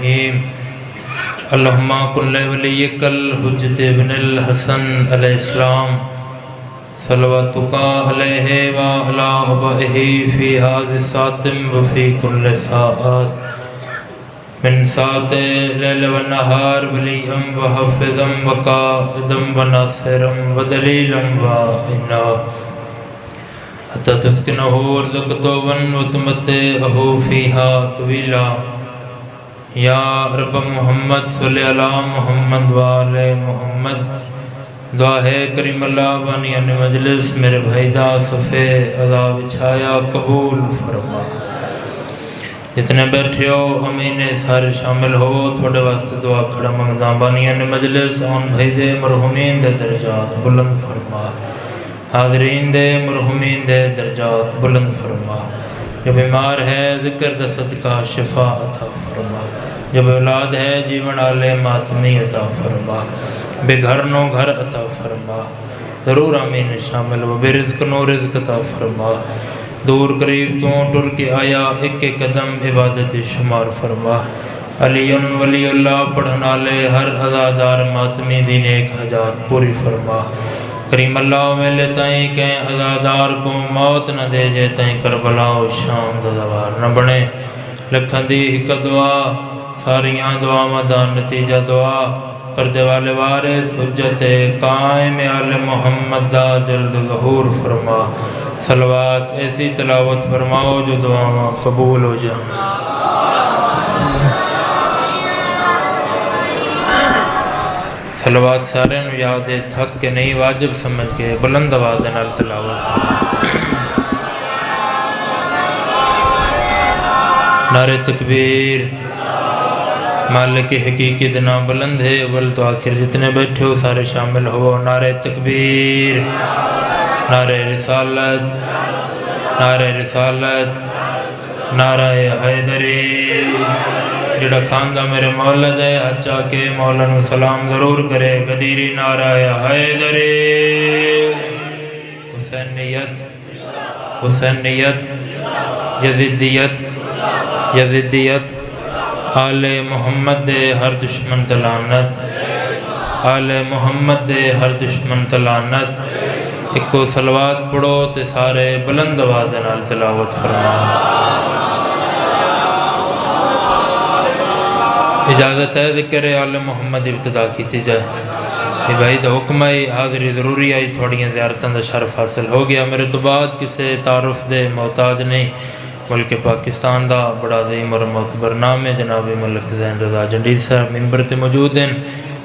الرحیم اللہم کن ولیک الحجت ابن الحسن علیہ السلام صلواتک علیہ وعلی آبائہ فی ھذا الساتم وفی کل ساعات من ساعت لیل و نہار ولیم و حفظم و قائدم و ناصرم و دلیلم و عنا حتی تسکنہ ورزقتو ون و تمتعہ فیہا طویلا یا رب محمد صلی اللہ محمد و آل محمد دعا ہے کریم اللہ بانی ان مجلس میرے بھائی دا صفے ادا بچھایا قبول فرما جتنے بیٹھے ہو امین سارے شامل ہو تھوڑے واسطے دعا کھڑا منگدا بانی ان مجلس ان بھائی دے مرحومین دے درجات بلند فرما حاضرین دے مرحومین دے درجات بلند فرما جو بیمار ہے ذکر دا صدقہ شفا عطا فرما جب اولاد ہے جیون آلے ماتمی عطا فرما بے گھر نو گھر عطا فرما ضرور آمین شامل و بے رزق نو رزق عطا فرما دور قریب تو ٹر کے آیا ایک ایک قدم عبادت شمار فرما علی ولی اللہ پڑھنا لے ہر عزادار ماتمی دین ایک حجات پوری فرما کریم اللہ ویلے تائیں کہیں عزادار کو موت نہ دے جے تائیں کربلا و شام دوار نہ بنے لکھن دی ایک دعا ساریاں دعا مدان نتیجہ دعا پردے والے وارث حجت قائم آل محمد دا جلد ظہور فرما صلوات ایسی تلاوت فرماؤ جو دعا قبول ہو جائے صلوات سارے نو یاد ہے تھک کے نہیں واجب سمجھ کے بلند آواز نال تلاوت نعرہ تکبیر مالک حقیقی دنا بلند ہے اول تو آخر جتنے بیٹھے ہو سارے شامل ہو نعرہ تکبیر نعرہ رسالت نعرہ رسالت نعرہ حیدری جڑا خاندہ میرے مولد ہے حجا کے مولانا سلام ضرور کرے قدیری نعرہ حیدری حسینیت حسینیت یزیدیت یزیدیت آل محمد دے ہر دشمن تلانت آل محمد دے ہر دشمن تلانت ایک کو صلوات پڑھو تے سارے بلند آواز نال تلاوت فرما اجازت ہے ذکر آل محمد ابتدا کیتی جائے کہ بھائی دا حکم ہے حاضری ضروری آئی تھوڑیاں زیارتاں دا شرف حاصل ہو گیا میرے تو بعد کسے تعارف دے محتاج نہیں ملک پاکستان دا بڑا عظیم اور معتبر نام ہے جناب ملک زین رضا جنڈیر صاحب ممبر تے موجود ہیں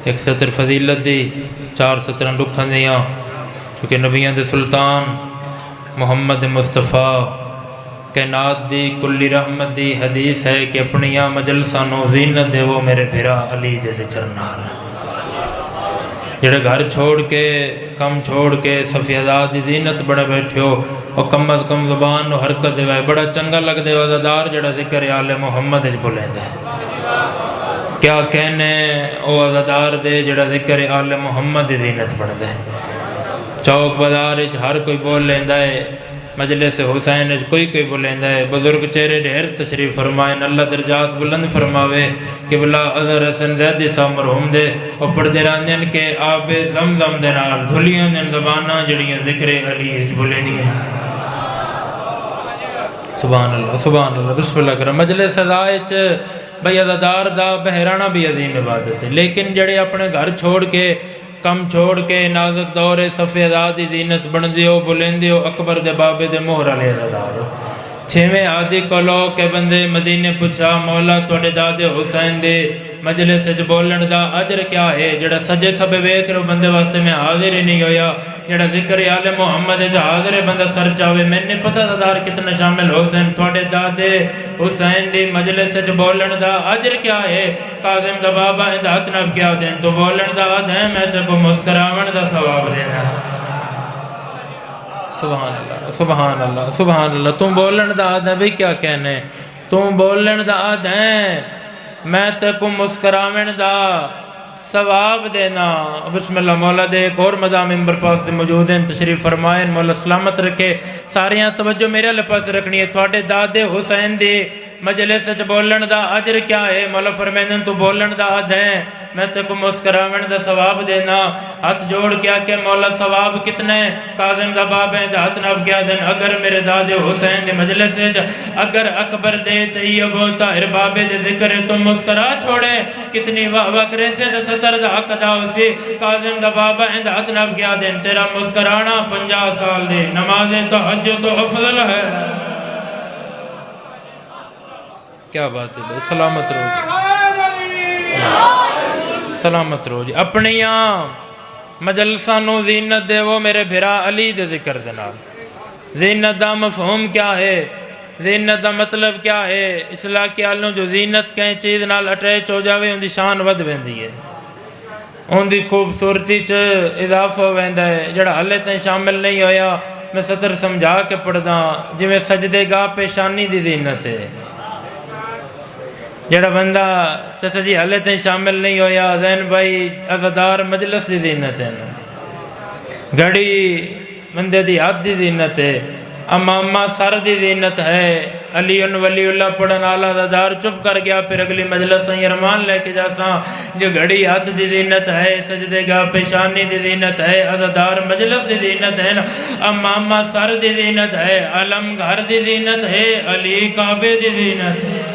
ایک سطر فضیلت دی 4 سطریں لکھن دیاں چونکہ نبیان دے سلطان محمد مصطفیٰ کائنات دی کلی رحمت دی حدیث ہے کہ اپنیاں مجلسانوں زینت دے وہ میرے بھرا علی دے ذکر نال جڑے گھر چھوڑ کے کم چھوڑ کے صفی ازاد دی زینت بڑے بیٹھے ہو اور کم از کم زبان و حرکت دے بڑا چنگا لگ دے وزادار جڑا ذکر آل محمد اج بولیں دے کیا کہنے او وزادار دے جڑا ذکر آل محمد دی زینت بڑھ دے چوک بازار ہر کوئی بول لیندہ ہے مجلس حسین کوئی بول لیندہ ہے بزرگ چہرے ڈھیر تشریف فرمائیں اللہ درجات بلند فرماوے کہ بلا عذر حسن زیدی سا مرحوم دے اور پڑھ راندین کے آب زمزم دے نال دھلیاں دن زبانہ جڑیاں ذکر علی اس بولے نہیں ہے سبحان اللہ بسم اللہ کرم مجلس سزائچ بھئی عزادار دا بہرانہ بھی عظیم عبادت ہے لیکن جڑے اپنے گھر چھوڑ کے کم چھوڑ کے نازک دور صفی ازادی زینت بن دیو بلند دیو اکبر دے بابے دے مہر علی عزادار چھویں آدھی کلو کے بندے مدینے پچھا مولا توڑے دادے حسین دے مجلس اج بولن دا اجر کیا ہے جڑا سجے کھبے ویک رو بندے واسطے میں حاضر ہی نہیں ہویا جڑا ذکر آل محمد اج حاضر بندہ سر چاوے میں نے پتہ دار کتنا شامل حسین توڑے دادے حسین دی مجلس اج بولن دا اجر کیا ہے قاظم دا بابا اندہت نب کیا دیں تو بولن دا دیں میں تے کو مسکراون دا ثواب دینا سبحان اللہ تم بولن دا آدھیں بھی کیا کہنے تم بولن دا آدھیں میں تے کو مسکراون دا ثواب دینا بسم اللہ مولا دے ایک اور مضام ممبر پاک دے موجود ہیں تشریف فرمائیں مولا سلامت رکھے ساریاں توجہ میرے لے پاس رکھنی ہے تھوڑے دادے حسین دے مجلس وچ بولن دا اجر کیا ہے؟ مولا فرمائندے تو بولن دا حد ہے میں تے کو مسکراون دا ثواب دینا۔ ہاتھ جوڑ کیا کہ مولا ثواب کتنے؟ کاظم دا باب ہے ہاتھ نب کیا دن اگر میرے داد حسین دے مجلس وچ اگر اکبر دے طیب و طاہر بابے دے ذکر تو مسکرا چھوڑے کتنی واہ واہ کرے سے دے ستر دا حق دا اسی کاظم دا بابا ہے ہاتھ نب کیا دن تیرا مسکرانا 50 سال دے نماز تہجد تو افضل ہے۔ کیا بات ہے بھائی، سلامت رو جی، سلامت رو جی۔ اپنیاں مجلساں نو زینت دے وہ میرے بھرا علی دے ذکر دے نال۔ زینت دا مفہوم کیا ہے؟ زینت دا مطلب کیا ہے؟ اصلاح کے آلوں جو زینت کہیں چیز نال اٹیچ ہو جاوے ان دی شان ود ویندی ہے، ان دی خوبصورتی چ اضافہ ویندا ہے۔ جڑا حلے تائیں شامل نہیں ہویا میں سطر سمجھا کے پڑھدا جی میں سجدے گاہ پیشانی دی زینت ہے۔ جڑا بندہ چچا جی حلے تائیں شامل نہیں ہویا زین بھائی عزادار مجلس دی زینت ہے، گھڑی بندے دی ہاتھ دی زینت ہے، امامہ سر دی زینت ہے۔ علی ولی اللہ پڑھن آلہ عزادار چپ کر گیا پھر اگلی مجلس تائیں ارمان لے کے جاساں جو گھڑی ہاتھ دی زینت ہے، سجدے گاہ پیشانی دی زینت ہے، عزادار مجلس دی زینت ہے، امامہ سر دی زینت ہے، علم گھر دی زینت ہے، علی کعبے دی زینت ہے۔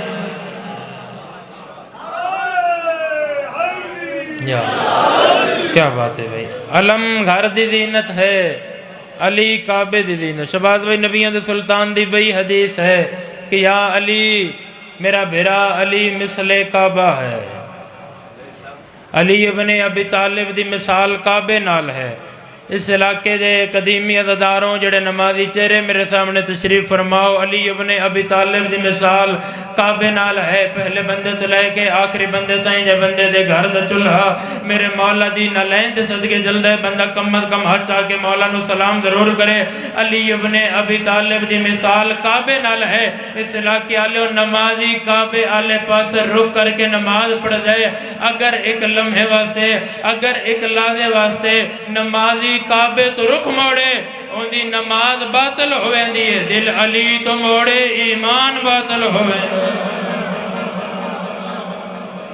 کیا بات ہے بھائی، علم گھر دی زینت ہے، علی کعبے دی زینت۔ شہباز بھائی نبیوں دے سلطان دی بھائی حدیث ہے کہ یا علی میرا بھرا علی مثل کعبہ ہے۔ علی ابن ابی طالب دی مثال کعبے نال ہے۔ اس علاقے دے قدیمی عزاداروں جڑے نمازی چہرے میرے سامنے تشریف فرماؤ، علی ابن ابی طالب دی مثال کعبے نال ہے۔ پہلے بندے تو لے کے آخری بندے تائیں جے بندے دے گھر دا چولہا میرے مولا دی نہ لین دے صدقے جلد ہے بندہ کم از کم ہاتھ چاہ کے مولا نو سلام ضرور کرے۔ علی ابن ابی طالب دی مثال کعبے نال ہے۔ اس علاقے آلے نمازی کعبے آلے پاس رک کر کے نماز پڑھ جائے، اگر ایک لمحے واسطے اگر ایک لحظے واسطے نمازی کعبے تو رخ موڑے ان دی نماز باطل ہوئے دیئے، دل علی تو موڑے ایمان باطل ہوئے۔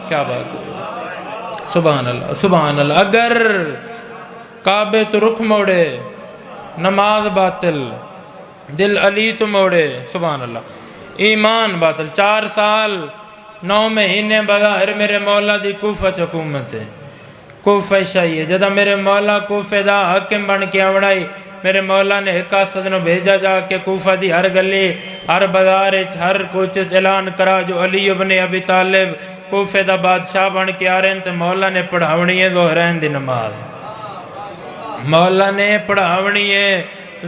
کیا بات ہے، سبحان اللہ سبحان اللہ۔ اگر کعبے تو رخ موڑے نماز باطل، دل علی تو موڑے، سبحان اللہ ایمان باطل۔ 4 سال 9 مہینے بظاہر میرے مولا دی کوفہ حکومت ہے، کوفہ شاہی ہے۔ جدہ میرے مولا کوفہ دا حکم بن کے آوڑائی میرے مولا نے ایک قاصد نو بھیجا جا کے کوفہ دی ہر گلی ہر بازار ہر کوچ اعلان کرا جو علی ابن ابی طالب کوفہ دا بادشاہ بن کے آ رہے ہیں تو مولا نے پڑھاونی ہے ظہرین دی نماز، مولا نے پڑھاونی ہے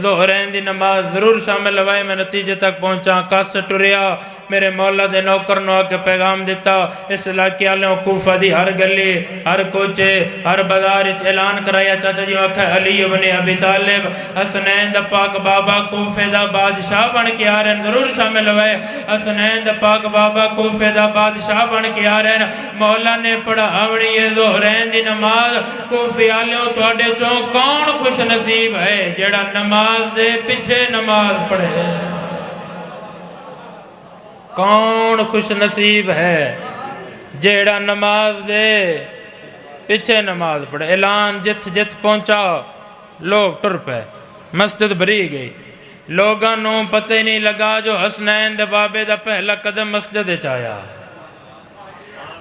ظہرین دی نماز ضرور شامل ہوئے۔ میں نتیجے تک پہنچا، قاصد ٹریا میرے مولا دے نوکر نو آ کے پیغام دیتا، اس علاقے والوں کوفہ دی ہر گلی ہر کوچے ہر بازار اعلان کرایا چاچا جی آکھا علی ابن ابی طالب حسنین دا پاک بابا کوفہ دا بادشاہ بن کے آ رہے ہیں، ضرور شامل ہوئے۔ حسنین دا پاک بابا کوفہ دا بادشاہ بن کے آ رہے ہیں، مولا نے پڑھاونی ہے ظہرین دی نماز۔ کوفہ والوں تواڈے چوں کون خوش نصیب ہے جڑا نماز دے پیچھے نماز پڑھے؟ کون خوش نصیب ہے جیڑا نماز دے پیچھے نماز پڑھے؟ اعلان جت جت پہنچا لوگ ٹر پہ، مسجد بھری گئی، لوگاں نو پتہ ہی نہیں لگا جو حسنین دے بابے دا پہلا قدم مسجد چایا۔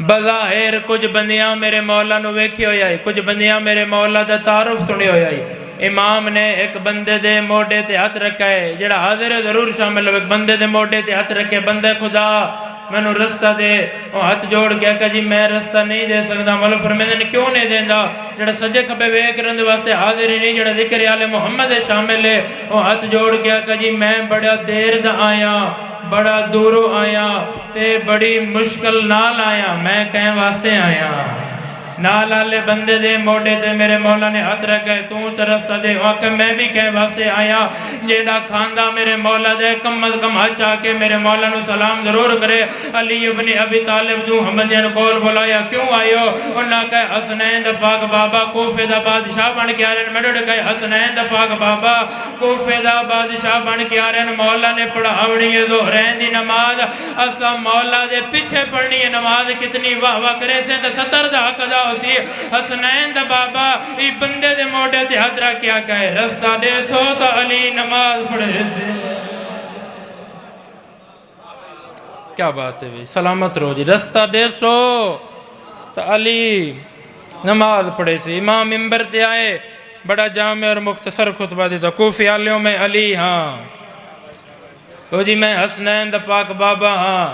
بظاہر کچھ بندیاں میرے مولا نو ویکھی ہوئی آئی، کچھ بندیاں میرے مولا دا تعارف سنی ہوئی آئی۔ امام نے ایک بندے دے موڑے تے ہاتھ رکھا ہے، جڑا حاضر ہے ضرور شامل ہوئے، ایک بندے دے موڑے تے ہاتھ رکھے، بندے خدا میں نو رستہ دے، وہ ہاتھ جوڑ گیا کہ جی میں رستہ نہیں دے سکتا۔ مولا فرماتے ہیں کیوں نہیں دیندہ؟ جڑا سجے کھبے ویکھ رہندے واسطے حاضر ہی نہیں، جڑا ذکر آل محمد شامل ہے، وہ ہاتھ جوڑ گیا کہ جی میں بڑا دیر دا آیا، بڑا دورو آیا تے بڑی مشکل نال آیا، میں کہیں واسطے آیا، نال والے بندے دے موڈے تے میرے مولا نے ہاتھ رکھے تو تے رستہ دے کہ میں بھی کہے واسطے آیا جیڑا کھاندا میرے مولا دے کم از کم ہاتھ چاہ کے میرے مولا نو سلام ضرور کرے علی ابن ابی طالب دو حمد جن کول بلایا کیوں آئیو انہاں کہے حسنین دا پاک بابا کوفے دا بادشاہ بن کے آ رہے میں ڈوڑ کہے حسنین دا پاک بابا کوفے دا بادشاہ بن کے آ رہے مولا نے پڑھاونی ہے ظہرین دی نماز اسا مولا دے پیچھے پڑھنی ہے نماز کتنی واہ واہ کرے سے تے 70 دا حق ادا ہوسی حسنین دا بابا ای بندے دے موڈے تے ہاتھ رکھ کیا کہے رستہ دے سو تا علی نماز پڑھے سے کیا بات ہے بھی سلامت رو جی رستہ دے سو تا علی نماز پڑھے سے امام منبر تے آئے بڑا جامع اور مختصر خطبہ دیتا کوفی آلیوں میں علی ہاں تو جی میں حسنین دا پاک بابا ہاں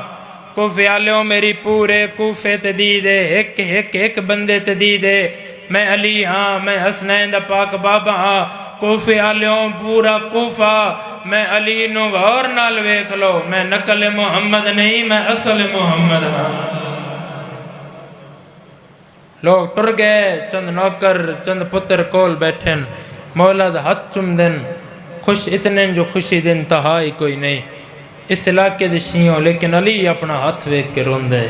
کوفی آلیوں میری پورے کوفے تے دی دے ایک بندے تے دی دے میں علی ہاں میں حسنین دا پاک بابا ہاں کوفی آلیوں پورا کوفہ میں علی نو غور نال ویکھ لو میں نقل محمد نہیں میں اصل محمد ہاں لوگ ٹر گئے چند نوکر چند پتر کول بیٹھن مولا دا ہاتھ چم دن خوش اتنے جو خوشی دن تہائی کوئی نہیں اس علاقے دے شیوں لیکن علی اپنا ہاتھ ویکھ کے رون دے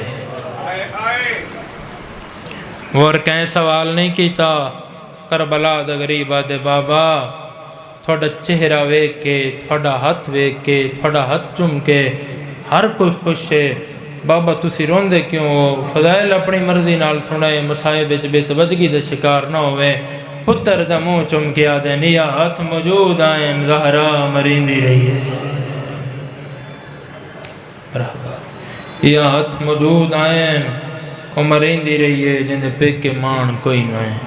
اور کہیں سوال نہیں کیتا کربلا دا غریب آدھے بابا تھوڑا چہرہ ویکھ کے تھوڑا ہاتھ ویکھ کے تھوڑا ہاتھ چم کے ہر کوئی خوش ہے بابا تسی رون دے کیوں ہو فضائل اپنی مرضی نال سنائے مسائب بے توجگی دے شکار نہ ہوئے پتر دا منہ چم کے آدھے نیا ہاتھ موجود آئین زہرا مریندی رہی ہے یا ہاتھ موجود آئین وہ مریندی رہی ہے جن دے پیک کے مان کوئی نہ ہے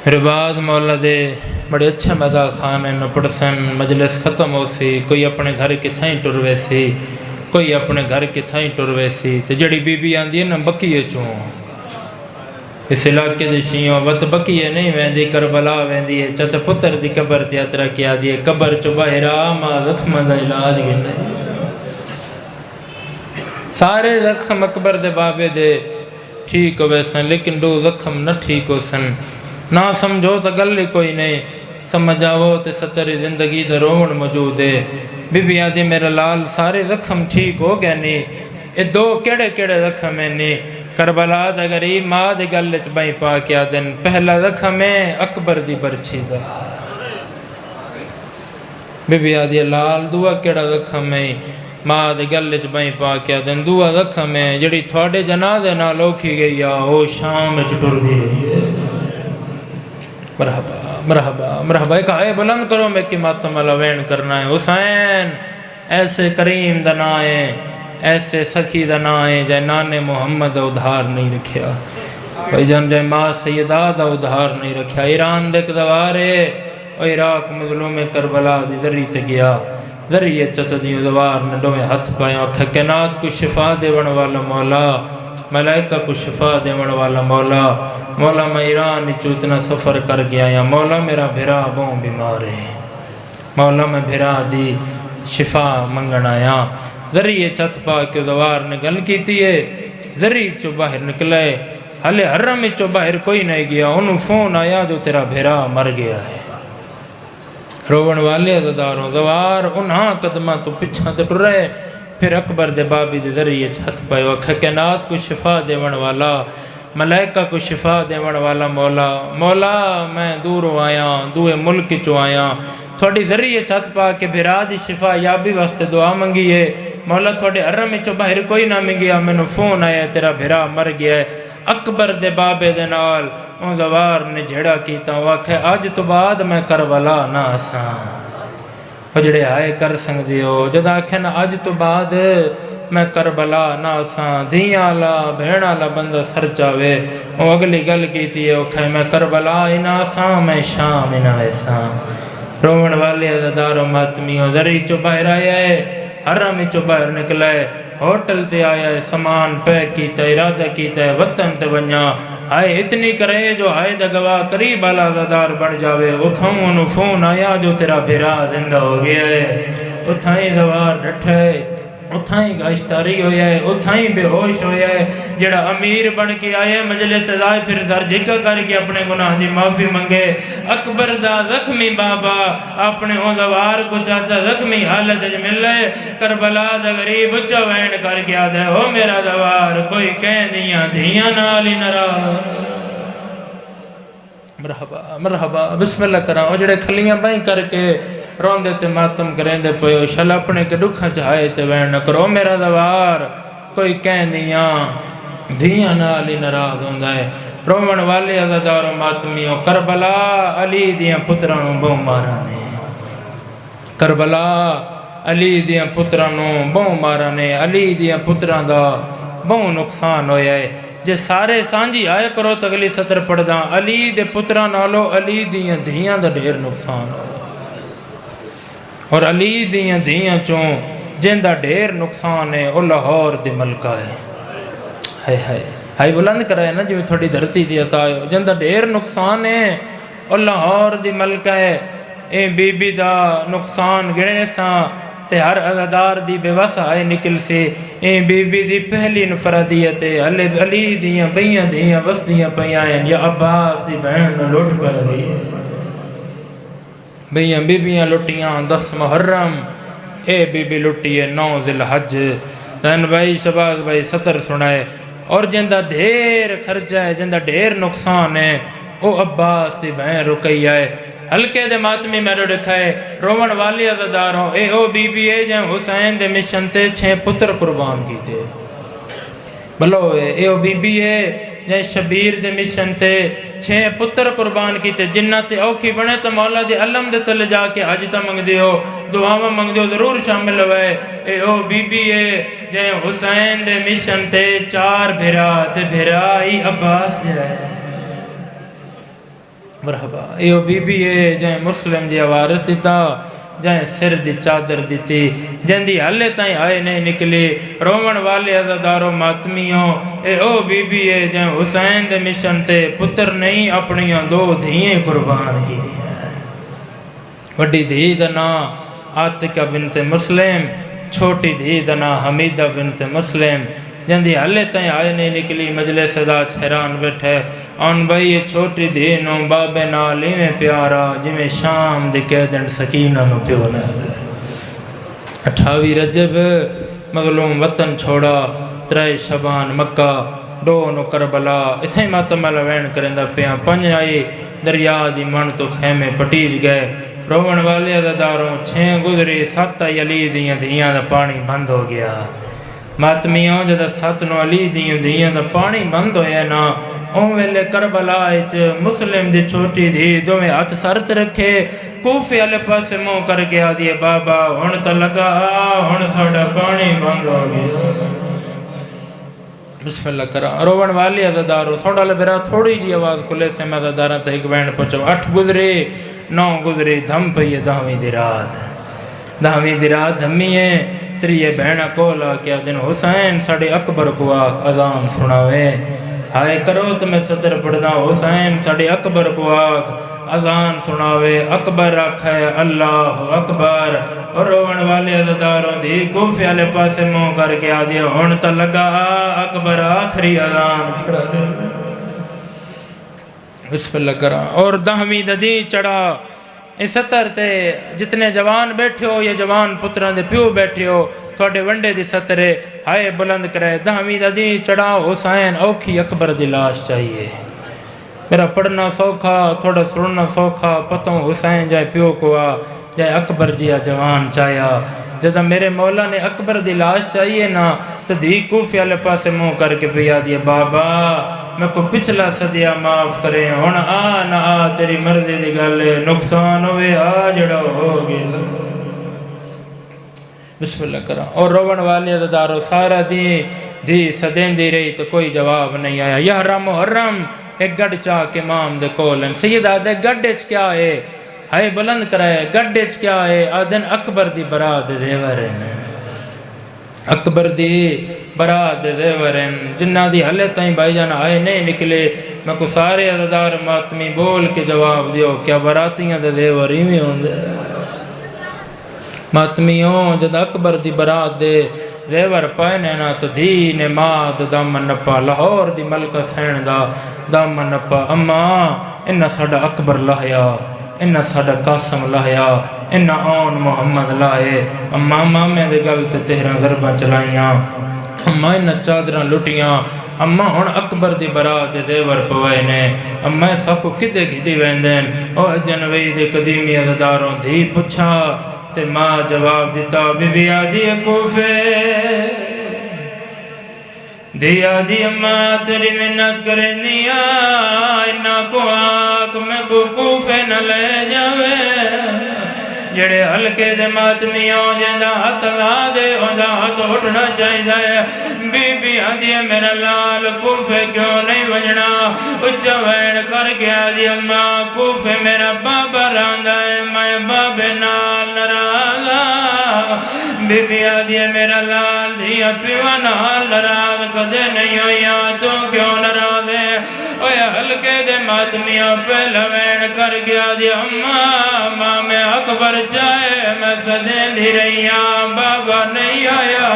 میرے بعد مولا دے بڑے اچھے مدہ خانے نہ پڑسن مجلس ختم ہو سی کوئی اپنے گھر کے تھائیں ٹروے سی کوئی اپنے گھر کے تھائیں ٹروے سی تو جڑی بی بی آندھی ہے نا بکیے چوں اس علاقے دے شیوں وقت بکیے نہیں ویندی کربلا ویندی ہے چچا پتر دی قبر تیاترہ کیا دیئے قبر چو باہرہ ما زخم دا علاج گنے سارے زخم اکبر دے بابے دے ٹھیک ہوئے سن لیکن دو زخم نہ ٹھیک ہو سن نہ سمجھو تا گلی کوئی نہیں سمجھ آؤ تے ستری زندگی دا روڑ موجود ہے بی بی آدھی میرا لال سارے زخم ٹھیک ہو گئے نہیں اے دو کیڑے زخم ہیں نہیں کربلا دا غریب ماں دے گلچ بائی پا کیا دن پہلا زخم ہے اکبر دی برچی دا بی بی آدھی لال دعا کیڑا زخم ہے ماں دے گلچ بائی پا کیا دن دعا زخم ہے جڑی تھوڑے جنازے نہ لوکھی گئی او شام چٹر دی رہی ہے مرحبا مرحبا مرحبا ایک آئے بلند کرو میں کی ماتم علوین کرنا ہے حسین ایسے کریم دنائے ایسے سخی دنائے جائے نان محمد ادھار نہیں رکھیا بھائی جان جائے ماں سیدہ دا ادھار نہیں رکھیا ایران دیکھ دوارے اور عراق مظلوم کربلا دی ذری تے گیا ذریعے چچا دیو دوار نے دوے ہاتھ پائیں اور کائنات کو شفا دیون والا مولا ملائکہ کو شفا دیون والا مولا مولا میں ایران چو اتنا سفر کر گیا یا مولا میرا بھرا بہن بیمار ہے مولا میں بھرا دی شفا منگن آیا ذریعے چت پا کے دوار نے گل کی تیئے ذریعے چو باہر نکلے حلے حرم چو باہر کوئی نہیں گیا انہوں فون آیا جو تیرا بھرا مر گیا ہے روون والے عزداروں دوار انہاں قدمہ تو پچھا تے ٹرے پھر اکبر دے بابی دے ذریعے چھت پائے وکھا کائنات کو شفا دیون والا ملائکہ کو شفا دیون والا مولا مولا میں دوروں آیا دوئے ملک چو آیا تھوڑی ذریعے چھت پا کے بھرا دی شفا یا بھی واسطے دعا منگی ہے مولا تھوڑے حرم چو باہر کوئی نہ منگیا میں نے فون آیا تیرا بھرا مر گیا ہے اکبر دے بابے دے نال اون دوار نے جھڑا کیتا واکھے آج تو بعد میں کربلا نہ آسان جڑے آئے کر سنگ دیو جدا آکھے نا آج تو بعد میں کربلا نہ آسان دھیاں آلا بھیڑ آلا بندہ سر چاوے وہ اگلی گل کیتی ہے اوکھے میں کربلا ہی نہ آسان میں شام ہی نہ ویسان رومن والے عزدار و ماتمیوں ذری چو باہر آیا ہے حرم چو باہر نکلا ہے ہوٹل تے آیا ہے سامان پیک کیتا ہے ارادہ کیتا ہے وطن تے ونیا آئے اتنی کرے جو آئے دا گواہ قریب والا عزدار بن جاوے اتھاں انہوں فون آیا جو تیرا بھرا زندہ ہو گیا ہے اتھائیں دوار ڈٹھے اتھاں ہی گاشتاری ہویا ہے، اتھاں ہی بے ہوش ہویا ہے۔ جڑا امیر بن کے آئے مجلس دائے پھر سر جھکا کر کے اپنے گناہ دی معافی منگے۔ اکبر دا زخمی بابا اپنے اوزوار کو چاچا زخمی حالت جا ملے، کربلا دا غریب بچہ وین کر کے آدھے ہو میرا دوار کوئی کہہ دیاں دھیاں نالی نراز۔ مرحبا مرحبا بسم اللہ کراں او جڑے کھلیاں بائیں کر کے رون دے تے ماتم کریں دے پئے شل اپنے کے دکھاں چاہے تے وین نہ کرو میرا دوار کوئی کہہ دیاں دھیاں نالی نراز ہوندا ہے۔ رومن والے عزادار و ماتمیوں کربلا علی دیاں پترانوں بہو مارانے، کربلا علی دیاں پترانوں بہو مارانے، علی دیاں پتران دا بہو نقصان ہویا ہے۔ جے سارے سانجی آئے کرو تگلی سطر پڑھ داں علی دے پتران نالو علی دیاں دھیاں دا ڈھیر نقصان ہویا اور علی دیاں دھیاں چوں جن دا ڈھیر نقصان ہے وہ لاہور دی ملکہ ہے۔ ہائے ہائے ہائے بلند کرائے نا جو تھوڑی دھرتی دی عطا ہے جن دا ڈھیر نقصان ہے وہ لاہور دی ملکہ ہے۔ اے بی بی دا نقصان گرنے ساں تے ہر عزادار دی بے وسع آئے نکل سے۔ اے بی بی دی پہلی انفرادیت ہے علی دیاں بیاں دیاں وسدیاں پیائیں یا عباس دی بہن لوٹ پہ گئی ہے۔ بیاں بی بیاں لٹیاں 10 محرم اے بی بی لٹی ہے 9 ذی الحج۔ دن بھائی شباز بھائی ستر سنائے اور جندہ ڈھیر خرچہ ہے جندہ ڈھیر نقصان ہے او عباس دی بہن رکیہ ہے۔ ہلکے دے ماتمی میں رکھائے رومن والی عزاداروں اے او بی بی اے جائیں حسین دے مشن تے 6 پتر قربان کیتے بلو اے او بی بی اے جائیں شبیر دے مشن تے 6 پتر قربان کیتے جنت اوکھی بنے تو مولا دے علم دے تلے جا کے حجتہ منگ دیو دعاواں منگ دیو ضرور شامل ہوئے۔ اے او بی بی اے جائیں حسین دے مشن تے 4 بھیرا تے بھیرائی عباس دے رہے مرحبا۔ اے او بی بی اے جائیں مسلم دی وارث دیتا جائیں سر دی چادر دیتی جن دی حلے تائیں آئے نہیں نکلی رومن والے عزاداروں ماتمیوں اے او بی بی اے جائیں حسین دے مشن تے پتر نہیں اپنیاں 2 دھییں قربان کی وڈی دھی دا نام عاتقہ بنت مسلم چھوٹی دھی دا نام حمیدہ بنت مسلم جن دی حلے تائیں آئے نہیں نکلی مجلس صدا حیران بیٹھے آن بھائی یہ چھوٹی دینوں بابے نالی میں پیارا جمیں شام دی قیدن سکینہ نو پیو نہ رہے 28 رجب مظلوم وطن چھوڑا 3 شبان مکہ 2 نو کربلا اتھے ماتم لوین کرندہ پیاں 5 آئی دریا دی من تو خیمے پٹیج گئے رومن والے عزاداروں 6 گزری 7 آئی علی دیاں دیاں دا پانی بند ہو گیا ماتمیوں جدہ 7 نو علی دیاں دیاں دا پانی بند ہویا نا اون ویلے کربلا اچ مسلم دی چھوٹی دھی دوویں ہاتھ سرت رکھے کوفے والے پاسے منہ کر کے آدھی بابا ہن تے لگا ہن ساڈا پانی بند ہو گیا بسم اللہ کرا روون والے عزادارو سوڑا لبرا تھوڑی جی آواز کھلے سے میں عزاداراں تے ایک بہن پہنچو 8 گزرے 9 گزرے دھم پئی 10ویں دی رات دھمی ہے 3 بہنہ کولا کیا دن حسین ساڑے اکبر کو آکھ اذان سناوے ہائے کرو تو میں سطر پڑھدا حسین ساڑے اکبر کو آکھ اذان سناوے اکبر رکھے اللہ اکبر اور روون والے عزاداروں دی کوفے والے پاسے منہ کر کے آدھے ہن تا لگا اکبر آخری اذان پڑھا دے بسم اللہ کرا اور 10ویں ددی چڑھا اس سطر تے جتنے جوان بیٹھے ہو یا جوان پتران دے پیو بیٹھے ہو تھوڑے ونڈے دی سطرے ہائے بلند کرے 10ویں ددی چڑھا حسین اوکھی اکبر دی لاش چاہیے میرا پڑھنا سوکھا تھوڑا سننا سوکھا پتوں حسین جائے پیو کو آ جائے اکبر جیا جوان چاہیا جدہ میرے مولا نے اکبر دی لاش چاہیے نا تو دی کوفے والے پاسے منہ کر کے پیا دیا بابا میں کو پچھلا صدیہ معاف کرے ہن آ نہ آ تیری مرضی دی گلے نقصان ہوئے آ جڑا ہو گیا بسم اللہ کرا اور روون والے عزادارو سارا دی صدین دی رہی تو کوئی جواب نہیں آیا یحرم محرم ایک گڑ چاہ کے امام دے کولن سیدہ دے گڑچ کیا ہے ہائے بلند کرائے گڑچ کیا ہے آدن اکبر دی برات دیورن اکبر دی برات دیورن جنہ دی حلے تائیں بھائی جان آئے نہیں نکلے میں کو سارے عزادار ماتمی بول کے جواب دیو کیا براتیاں دے دیوری میں ہوں دے ماتمیوں جد اکبر دی برات دے زیور پائنے نا تو دین ماد دامن نپا لاہور دی ملکہ سین دا دامن نپا اما انہ ساڑا اکبر لاہیا انہ ساڑا قاسم لاہیا انہ آن محمد لائے اما مامے دے گلت تہران ضربہ چلائیاں اما انہ چادران لٹیاں اما ہون اکبر دی برات دیور پوائے نے اما سب کو کتے کھتی ویندین او جنوی دے قدیمی ازداروں دھی پچھا تے ماں جواب دیتا بی بی آدھی کوفے دی آدھی اما تیری منت کرنیا انہا کو آنکھ میں کوفے نہ لے جاوے جڑے ہلکے دے ماتمیوں جیندہ ہاتھ لا دے اندہ ہاتھ اٹھنا چاہیے بی بی آدھی میرا لال کوفے کیوں نہیں بجنا اچھا وین کر گیا دی اماں کوفے میرا بابا راندہ ہے میں بابے نال نرازا بی بی آدھی میرا لال دیا پیوا نال نراز کدے نہیں ہویا تو کیوں نراز ہے اوہ ہلکے دے ماتمیوں پہ لوین کر گیا دی اماں ماں میں اکبر چاہے میں صدیں دی رہیاں بابا نہیں آیا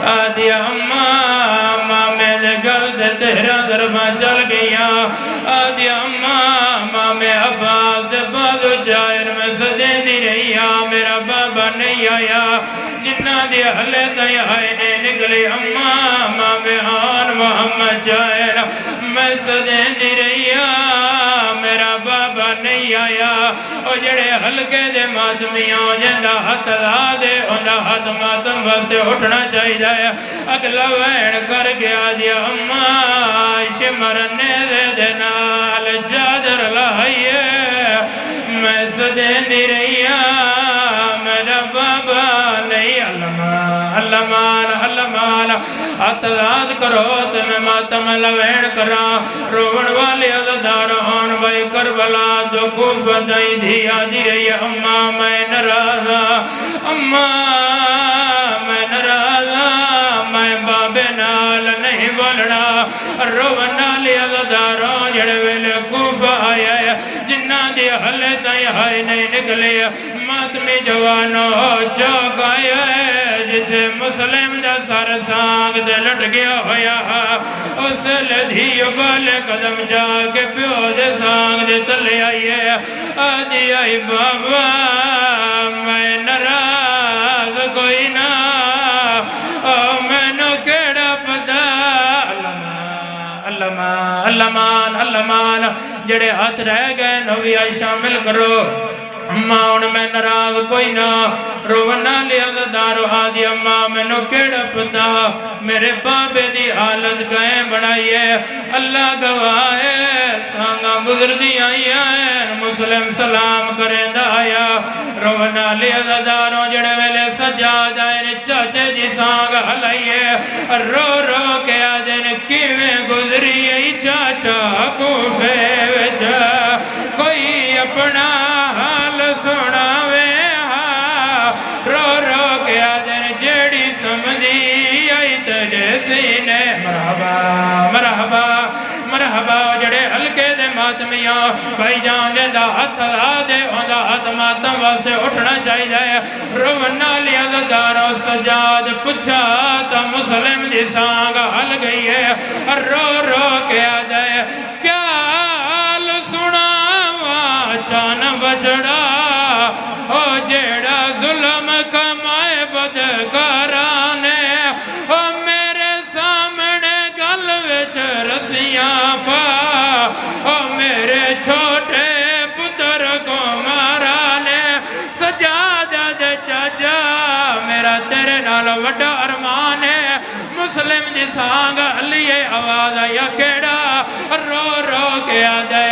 آدھی اماں ماں میں دے گل دے تیرا ضربہ چل گیا آدھی اماں ماں میں عباس دے بازو چاہے میں صدیں دی رہیاں میرا بابا نہیں آیا جنہ دی حلے تائی آئینے نکلی اماں ماں میں آن محمد چاہے میں صدیں دی رہیاں میرا بابا نہیں آیا او جڑے ہلکے دے ماتمیوں جندہ ہاتھ لا دے اندہ ہاتھ ماتم وقتے اٹھنا چاہی جائے اگلا وین کر گیا دیا اماں شمرنے دے نال چادر لائیے میں صدیں دی رہیاں میرا بابا نہیں علمان اتلاد کرو تے میں ماتم لوین کرا روڑ والے ازداران بھائی کربلا جو کوفہ جائی دیا دی رہی اماں میں نرازا اماں میں نرازا میں بابے نال نہیں بولنا روڑ والے ازداران جڑے ویلے کوفہ آیا ہے جنہ دی حلے تائی ہائی نہیں نکلے ماتمی جوانو چوک آیا ہے جتے مسلم دا سار سانگ دے لٹ گیا ہویا اس لدھیو بالے قدم جا کے پیو دے سانگ دے تلے آئیے آدھی آئی بابا میں نراز کوئی نا میں نو کیڑا پتا علمان جڑے ہاتھ رہ گئے نوی آئی شامل کرو اماں ان میں نراز کوئی نہ رونا لیا دارو آدھی اماں میں نو کیڑا پتا میرے بابے دی حالت گئے بڑھائیے اللہ گواہے سانگا گزر دی آئی ہیں مسلم سلام کریں دایا رونا لیا دارو جڑے ویلے سجاد آئے چاچے جی سانگ ہلائیے رو رو کے آجن کیویں گزری ای چاچا کوفے وچا کوئی اپنا حال سناوے رو رو کے آجن جیڑی سمجھی آئی تجھے سینے مرحبا مرحبا مرحبا جڑے ہلکے دے ماتمیاں بھائی جان دے دا ہاتھ لا دے اندہ ہاتھ ماتم واسطے اٹھنا چاہی جائے رونا لیا دارو سجاد پچھا تا مسلم دی سانگ ہل گئی ہے رو رو کے آ جائے کیا حال سنا چان بچڑا او جیڑا ظلم کمائے بدکارانے او میرے سامنے گل وچ رسیاں پا او میرے چھوٹے پتر کو مارانے سجادہ دے چاچا میرا تیرے نال وڈا ارمان ہے مسلم دی سانگ لیے آواز آیا کیڑا رو رو کے آ جائے